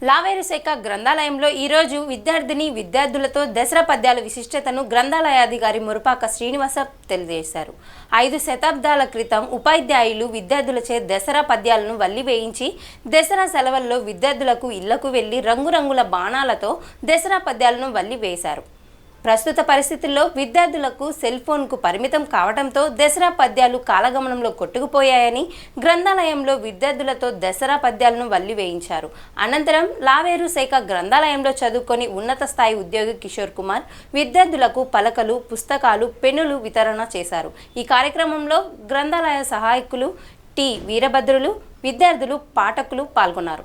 లావేరు శాఖ గ్రంథాలయంలో ఈరోజు విద్యార్థులతో దసరా పద్యాల విశిష్టతను గ్రంథాలయాధికారి మురపాక శ్రీనివాస తెలియజేశారు. 5 శతాబ్దాల క్రితం ఉపాధ్యాయులు విద్యార్థులచే దసరా పద్యాలను వల్లి వేయించి దసరా సెలవుల్లో విద్యార్థులకు ఇళ్లకు వెళ్లి రంగురంగుల బాణాలతో దసరా పద్యాలను వల్లి వేశారు. ప్రస్తుత పరిస్థితుల్లో విద్యార్థులకు సెల్ ఫోన్కు పరిమితం కావడంతో దసరా పద్యాలు కాలగమనంలో కొట్టుకుపోయాయని గ్రంథాలయంలో విద్యార్థులతో దసరా పద్యాలను వల్లి వేయించారు. అనంతరం లావేరు శాఖ గ్రంథాలయంలో చదువుకొని ఉన్నత స్థాయి ఉద్యోగి కిషోర్ కుమార్ విద్యార్థులకు పలకలు, పుస్తకాలు, పెన్నులు వితరణ చేశారు. ఈ కార్యక్రమంలో గ్రంథాలయ సహాయకులు టి వీరభద్రులు, విద్యార్థులు, పాఠకులు పాల్గొన్నారు.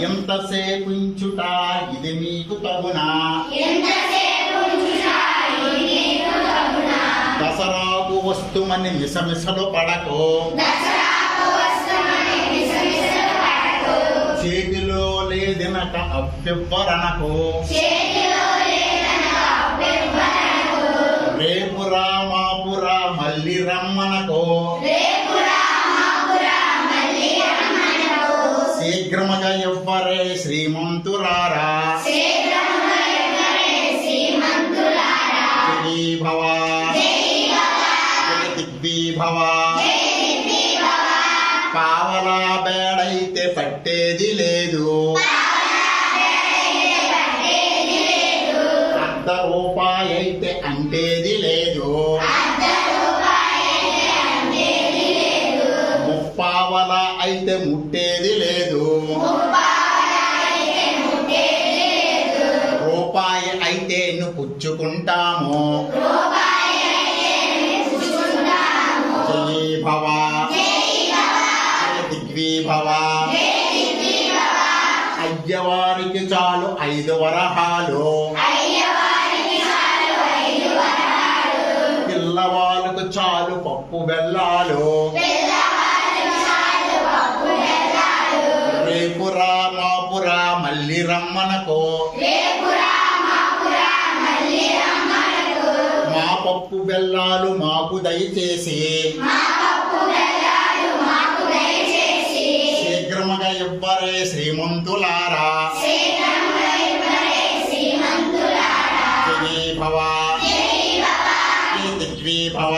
ఎంతసేపుంచుట ఇది మీకు తగునా, దసరాకు వస్తుమని మిసమిసలు పడకు, చేతిలో లేదనక అప్పివ్వరనకు, రేపురా మాపురా మళ్ళీ రమ్మనకు, శీఘ్రముగా ఎవ్వరే శ్రీమంతులారా, భవ దిగ్విభవ, పావలా బేడైతే పట్టేది లేదు, అర్ధ రూపాయి అయితే అంటేది లేదు, ముప్పావల అయితే ముట్టేది లేదు, రూపాయి అయితే పుచ్చుకుంటాము, జయ భవ దిగ్విభవ, అయ్యవారికి చాలు 5 వరహాలు, పిల్లవాళ్ళకు చాలు పప్పు బెల్లాలు, రేపురా మాపురా మళ్ళీ రమ్మనకు, మా పప్పు బెల్లాలు మాకు దయచేసి, శీఘ్రముగా ఇవ్వరే శ్రీమంతులారా, జయ భవ దిగ్విభవ.